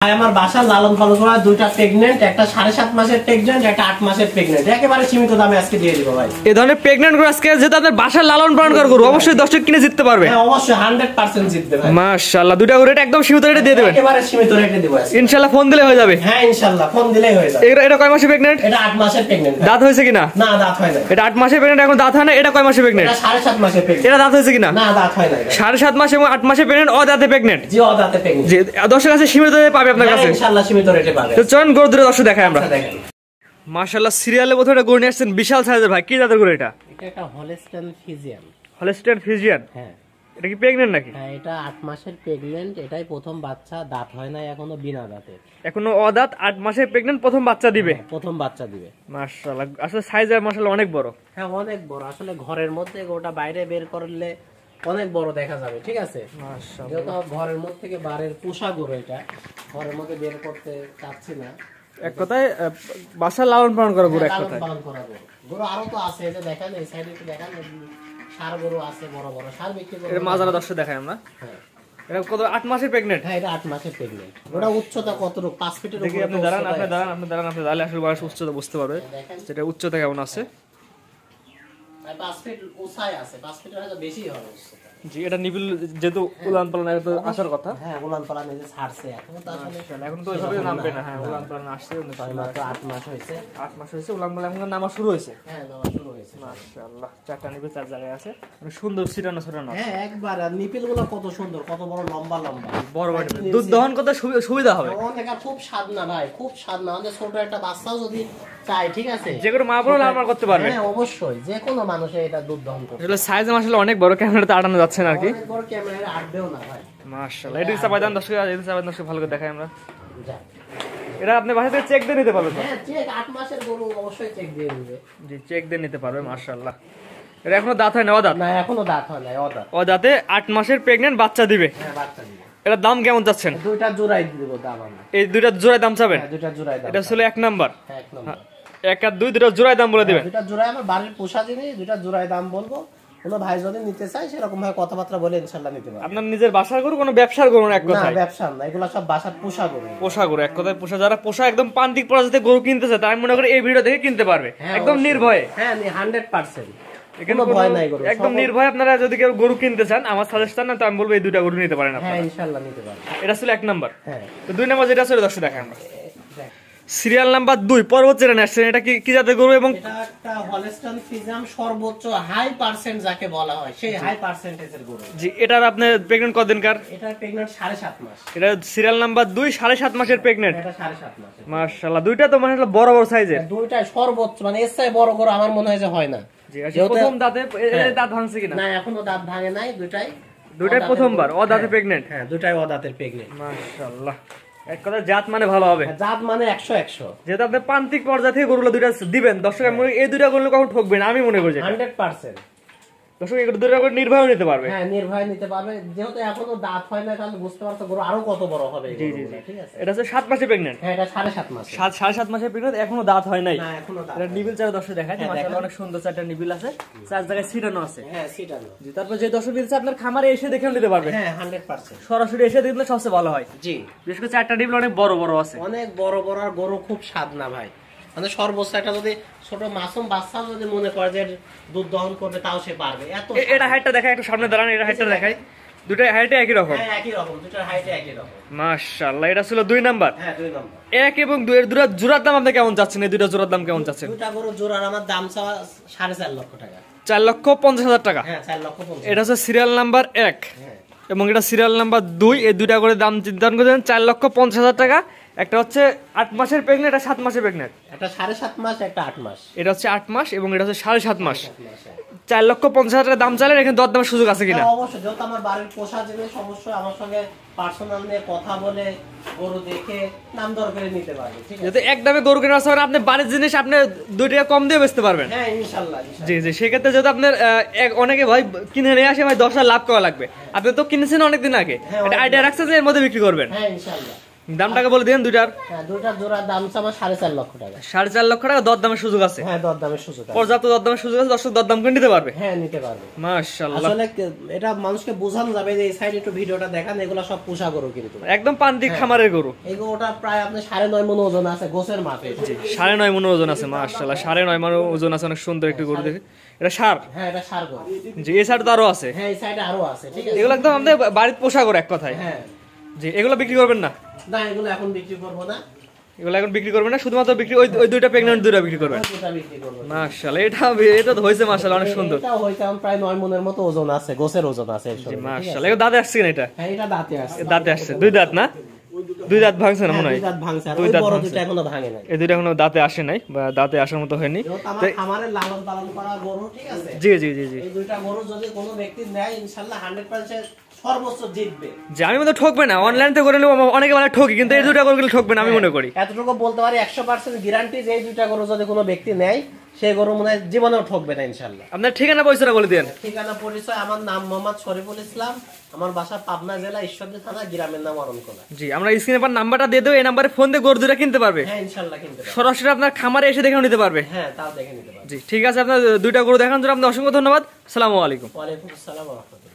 আমার বাসার লালন পালন করা দুইটা প্রেগন্যান্ট, একটা 7.5 মাসের প্রেগন্যান্ট, একটা 8 মাসের প্রেগন্যান্ট, একেবারে সীমিত দামে আজকে দিয়ে দিব ভাই। এই ধরনের প্রেগন্যান্ট গরু আজকে যেটা আপনার বাসার লালন পালন করা গরু অবশ্যই দর্শক কিনে জিততে পারবে। হ্যাঁ অবশ্যই 100% জিতবে ভাই। মাশাআল্লাহ, দুইটা গরু রেট একদম সীমিত রেটে দিয়ে দিবেন। একেবারে সীমিত রেটে দিব আজকে। ইনশাআল্লাহ ফোন দিলে হয়ে যাবে। হ্যাঁ ইনশাআল্লাহ ফোন দিলেই হয়ে যাবে। এটা কয় মাসের প্রেগন্যান্ট? এটা 8 মাসের প্রেগন্যান্ট। দাঁত হয়েছে কিনা? না দাঁত হয় না। এটা 8 মাসের প্রেগন্যান্ট, এখন দাঁত হয় না। এটা কয় মাসের প্রেগন্যান্ট? এটা 7.5 মাসের প্রেগন্যান্ট। এটা দাঁত হয়েছে কিনা? না দাঁত হয় না। 7.5 মাস এবং 8 মাসের প্রেগন্যান্ট, অদাঁতে প্রেগন্যান্ট। জি অদাঁতে প্রেগন্যান্ট। জি দর্শক আছে সীমিত রেটে পাবে আপনার কাছে। ইনশাআল্লাহ সীমিত রেটে পাবে। তো চলুন গরু দুটো দর্শক দেখাই আমরা। মাশাআল্লাহ, সিরিয়ালে প্রথমে একটা গরু নিয়ে আসছেন বিশাল সাইজের ভাই। কি জাতের গরু এটা? এটা একটা হলস্টাইন ফ্রিজিয়ান। Holstein Friesian? হ্যাঁ। এটা কি প্রেগন্যান্ট নাকি? হ্যাঁ এটা 8 মাসের প্রেগন্যান্ট, এটাই প্রথম বাচ্চা, দাঁত হয় না এখনো, বিনা দাঁতে। এখনো অদাঁত, 8 মাসের প্রেগন্যান্ট, প্রথম বাচ্চা দিবে। প্রথম বাচ্চা দিবে। মাশাআল্লাহ, আসলে সাইজ আর মাশাআল্লাহ অনেক বড়। হ্যাঁ অনেক বড়, আসলে ঘরের মধ্যে গোটা বাইরে বের করলে অনেক বড় দেখা যাবে, ঠিক আছে? মাশাআল্লাহ, যেহেতু ঘরের মধ্যে থেকে বাইরের পোষা গরু, এটা ঘরের মধ্যে বের করতে চাচ্ছি না। এক কথায় বাসার লালন পালন করা গরু। এক কথায় পালন করা গরু। গরু আরো তো আছে, এটা দেখেন এই সাইডে একটু দেখেন, ষাঁড় গরু আছে, বড় বড় ষাঁড় বিক্রি করে। এর মাজারা দর্শক দেখাই আমরা। হ্যাঁ এটা কত? 8 মাসের প্রেগন্যান্ট। হ্যাঁ এটা 8 মাসের প্রেগন্যান্ট। ওটা উচ্চতা কতটুকু? 5 ফিটের দেখি উপরে। আপনি দাঁড়ান, আপনি দাঁড়ালে আসলে বয়স উচ্চতা বুঝতে পারবে যেটা উচ্চতা কেমন আছে। 5 ফিট উঁচাই আছে, 5 ফিটের হয়তো বেশি হবে উচ্চতা। জি, এটা নিবিল যেহেতু উলান পালান তো আসার কথা। হ্যাঁ উলান পালান এই যে ছাড়ছে, এখন তো আসলে এখন তো ওইভাবে নামবে না। হ্যাঁ উলান পালান আসছে, মাত্র 8 মাস হয়েছে। 8 মাস হয়েছে, উলান পালান এখন নামা শুরু হয়েছে। হ্যাঁ নামা শুরু হয়েছে। মাশাআল্লাহ, চারটা নিবিল, চার জায়গায় আছে, মানে সুন্দর সিটানো সিটানো। হ্যাঁ একবার, আর নিপিলগুলো কত সুন্দর, কত বড় লম্বা লম্বা, বড় বড়, দুধ দহন করতে সুবিধা হবে। অনেক, আর খুব স্বাদ না ভাই, খুব স্বাদ না। আমাদের ছোট একটা বাচ্চাও যদি চাই, ঠিক আছে, যে কোনো মা বড় লালন পালন করতে পারবে। হ্যাঁ অবশ্যই, যে কোনো মানুষে এটা দুধ দহন করবে। আসলে সাইজ আসলে অনেক বড়, ক্যামেরাতে আটানো যাচ্ছে না আর কি। অনেক বড়, ক্যামেরায় আটবেও না ভাই। মাশাআল্লাহ, এটা চাপাইদান দর্শক, এটা চাপাইদান দর্শক ভালো করে দেখাই আমরা। যা। এটা আপনি বাসা থেকে চেক দিয়ে নিতে পারবে তো? হ্যাঁ চেক, 8 মাসের গরু অবশ্যই চেক দিয়ে দিবে। জি, চেক দিয়ে নিতে পারবে। মাশাআল্লাহ, এটা এখনো দাঁত হয় না, অদাঁত? না এখনো দাঁত হয় না, অদাঁত। অদাঁতে 8 মাসের প্রেগন্যান্ট, বাচ্চা দিবে। হ্যাঁ বাচ্চা দিবে। এটার দাম কেমন চাচ্ছেন? দুইটা জোড়াই দিব দাম আমরা। এই দুইটা জোড়ায় দাম চাবেন? হ্যাঁ দুইটা জোড়াই দাম। এটা ছিল 1 নাম্বার। হ্যাঁ 1 নম্বর। 1 আর 2 দুইটা জোড়ায় দাম বলে দিবেন। দুইটা জোড়াই আমার বাড়ির পোষা জিনিস, দুইটা জোড়াই দাম বলবো। কোনো ভাই যদি নিতে চায় সেরকম ভাবে কথাবার্তা বলে ইনশাআল্লাহ নিতে পারবে। আপনার নিজের বাসার গরু, কোনো ব্যবসার গরু না? এক না কথায় ব্যবসা না, এগুলো সব বাসার পোষা গরু। পোষা গরু, এক কথায় পোষা। যারা পোষা একদম প্রান্তিক প্রজাতির গরু কিনতে চায়, তাই মনে করে এই ভিডিও দেখে কিনতে পারবে একদম নির্ভয়ে। হ্যাঁ 100%, কোনো ভয় নাই গরু, একদম নির্ভয়। আপনারা যদি কেউ গরু কিনতে চান, আমার সাজেশন না তো আমি বলবো এই দুইটা গরু নিতে পারেন আপনারা। হ্যাঁ ইনশাআল্লাহ নিতে পারবেন। এটা ছিল 1 নাম্বার। হ্যাঁ তো 2 নাম্বার যেটা ছিল দর্শক দেখাই আমরা। সিরিয়াল নাম্বার 2 পরবর্তী রানে আসছে। এটা কি জাতের গরু? এবং এটা একটা হলস্টাইন ফ্রিজিয়ান, সর্বোচ্চ হাই পার্সেন্ট যাকে বলা হয়, সেই হাই পার্সেন্টেজের গরু। জি, এটার আপনি প্রেগন্যান্ট কতদিনকার? এটা প্রেগন্যান্ট 7.5 মাস। এটা সিরিয়াল নাম্বার 2 7.5 মাসের প্রেগন্যান্ট। এটা 7.5 মাস। মাশাআল্লাহ, দুইটা তো মানে বড় বড় সাইজের। দুইটাই সর্বোচ্চ, মানে এর চেয়ে বড় গরু আমার মনে হয় যে হয় না। জি, প্রথম দাঁতে দাঁত ভাঙছে কিনা? না এখনো দাঁত ভাঙে নাই, দুইটাই প্রথমবার অদাঁতে প্রেগন্যান্ট। হ্যাঁ দুইটাই অদাঁতের প্রেগন্যান্ট। মাশাআল্লাহ, এক কথা জাত মানে ভালো হবে। জাত মানে 100। যেহেতু আপনি প্রান্তিক পর্যায়ে থেকে গরুগুলো দুইটা দিবেন, দর্শক এই দুইটা গরু কখন ঠকবেন আমি মনে করি 100%। দর্শক এই দুইটা করে নির্ভয় নিতে পারবে। হ্যাঁ নির্ভয় নিতে পারবে, যেহেতু এখনো দাঁত হয় না, তাহলে বুঝতে পারছো গরু আরো কত বড় হবে। জি জি, ঠিক আছে। এটা হচ্ছে 7 মাসের প্রেগন্যান্ট। হ্যাঁ এটা 7.5 মাস। 7.5 মাসের প্রেগন্যান্ট, এখনো দাঁত হয় নাই। না এখনো দাঁত। এটা নিবিল চার দর্শক দেখাচ্ছে, মাশাআল্লাহ অনেক সুন্দর চারটা নিবিল আছে, চার জায়গায় সিটানো আছে। হ্যাঁ সিটানো। জি, তারপর যে দর্শক দিচ্ছে আপনার খামারে এসে দেখে নিতে পারবে। হ্যাঁ 100%। সরাসরি এসে দেখলে সবচেয়ে ভালো হয়। জি, বিশেষ করে চারটা নিবিল অনেক বড় বড় আছে, অনেক বড় বড়। আর গরু খুব স্বাদ না ভাই, মানে সর্বোচ্চ একটা যদি ছোট মাসুম বাচ্চা যদি মনে করে যে দুধ দহন করবে, তাও সে পারবে। এত এটা হাইটটা দেখাই, একটু সামনে দাঁড়ান, এটা হাইটটা দেখাই। দুটো হাইটে একই রকম। হ্যাঁ একই রকম, দুটোর হাইটে একই রকম। মাশাআল্লাহ, এটা ছিল 2 নাম্বার। হ্যাঁ 2 নম্বর। 1 এবং 2 এর দুটো জোড়ার দাম আপনি কেমন চাচ্ছেন? এই দুটো জোড়ার দাম কেমন চাচ্ছেন? দুটা গরু জোড়ার আমার দাম চাওয়া 4.5 লক্ষ টাকা। 4,50,000 টাকা। হ্যাঁ 4,50,000। এটা হচ্ছে সিরিয়াল নাম্বার 1 এবং এটা সিরিয়াল নাম্বার 2। এই দুইটা করে দাম চিন্তা করেন 4,50,000 টাকা। একটা হচ্ছে 8 মাসের প্রেগন্যান্ট, এটা 7 মাসের প্রেগন্যান্ট। একটা 7.5 মাস, একটা 8 মাস। এটা হচ্ছে 8 মাস এবং এটা হচ্ছে 7.5 মাস। 4,50,000 টাকা দাম চাইলে এখানে দরদামের সুযোগ আছে কিনা? অবশ্যই, যেহেতু আমার বাড়ির পোষা জিনিস, অবশ্যই আমার সঙ্গে পার্সোনাল নিয়ে কথা বলে গরু দেখে দাম দর করে নিতে পারবে। ঠিক আছে, যদি এক দামে গরু কেনার সময় আপনি বাড়ির জিনিস আপনি 2 টাকা কম দিয়ে বেচতে পারবেন। হ্যাঁ ইনশাআল্লাহ। জি জি, সেক্ষেত্রে যদি আপনার অনেকে ভাই কিনে নিয়ে আসে ভাই 10,000 লাভ করা লাগবে, আপনি তো কিনেছেন অনেকদিন আগে, একটা আইডিয়া রাখছেন যে এর মধ্যে বিক্রি করবেন। হ্যাঁ ইনশাআল্লাহ। দামটাকে বলে দিন দুইটার। হ্যাঁ, দুইটার জোড়ার দাম হচ্ছে আমার 4.5 লক্ষ টাকা। 4.5 লক্ষ টাকা দরদামের সুযোগ আছে? হ্যাঁ, দরদামের সুযোগ আছে, পর্যাপ্ত দরদামের সুযোগ আছে, দর্শক দরদাম করে নিতে পারবে। হ্যাঁ, নিতে পারবে। মাশাআল্লাহ, আসলে এটা মানুষকে বোঝানো যাবে যে এই সাইড একটু ভিডিওটা দেখান, এগুলা সব পোষা গরু কিন্তু একদম পান্তিক খামারের গরু। এই গরুটা প্রায় আপনার 9.5 মণ ওজন আছে গোছের মাপে। 9.5 মণ ওজন আছে, মাশাআল্লাহ 9.5 মণ ওজন আছে, অনেক সুন্দর একটি গরু দেখে। এটা সার? হ্যাঁ, এটা সার গরু। জি, এই সাইড তো আরো আছে? হ্যাঁ, এই সাইডে আরো আছে, ঠিক আছে। এগুলো একদম আমাদের বাড়িতে পোষা গরু এক কথায়। হ্যাঁ। জি, এগুলো বিক্রি করবেন না? না, এগুলো এখন বিক্রি করব না। এগুলো এখন বিক্রি করবেন না, শুধুমাত্র বিক্রি ওই দুইটা প্রেগন্যান্ট দুইটা বিক্রি করবেন? দুটো বিক্রি করব। মাশাআল্লাহ, এটা তো হইছে মাশাআল্লাহ অনেক সুন্দর। এটা হইছে প্রায় 9 মণের মতো ওজন আছে, গোছের ওজন আছে এর সঙ্গে। মাশাআল্লাহ, এটা দাঁতে আসছে না? এটা হ্যাঁ, এটা দাঁতে আসছে। দাঁতে আসছে, দুই দাঁত না? দুই দাঁত ভাঙছে না মনে হয়? দুই দাঁত ভাঙছে, আর দুই ওই দাঁত বড় ভাঙছে। দুটো এখনো ভাঙে নাই। এই দুইটা এখনো দাঁতে আসে নাই বা দাঁতে আসার মতো হয়নি। আমার খামারের লালন পালন করা গরু, ঠিক আছে। জি জি জি জি। এই দুইটা গরু যদি কোনো ব্যক্তি নেয়, ইনশাআল্লাহ 100% সর্বোচ্চ জিতবে। যে আমি মনে ঠকবে না, অনলাইন থেকে করে নেবো, অনেকে মানে ঠকি, কিন্তু এই দুইটা গরু ঠকবে না আমি মনে করি। এতটুকু বলতে পারি 100% গ্যারান্টি যে এই দুইটা গরু যদি কোনো ব্যক্তি নেয়, সেই গরু মনে হয় জীবনেও ঠকবে না ইনশাআল্লাহ। আপনার ঠিকানা পয়সাটা বলে দেন। ঠিকানা পরিচয়, আমার নাম মোহাম্মদ শরীফুল ইসলাম, আমার বাসা পাবনা জেলা ঈশ্বরদী থানা, গ্রামের নাম অরণকোলা। জি, আমরা স্ক্রিনে পর নাম্বারটা দিয়ে দেবো, এই নাম্বারে ফোন দিয়ে গরু দুটা কিনতে পারবে। হ্যাঁ, ইনশাআল্লাহ কিনতে পারবে। সরাসরি আপনার খামারে এসে দেখে নিতে পারবে। হ্যাঁ, তাও দেখে নিতে পারবে। জি, ঠিক আছে, আপনার দুইটা গরু দেখানোর জন্য আপনার অসংখ্য ধন্যবাদ। আসসালামু আলাইকুম। ওয়ালাইকুম আসসালাম ওয়া রাহমাতুল্লাহ।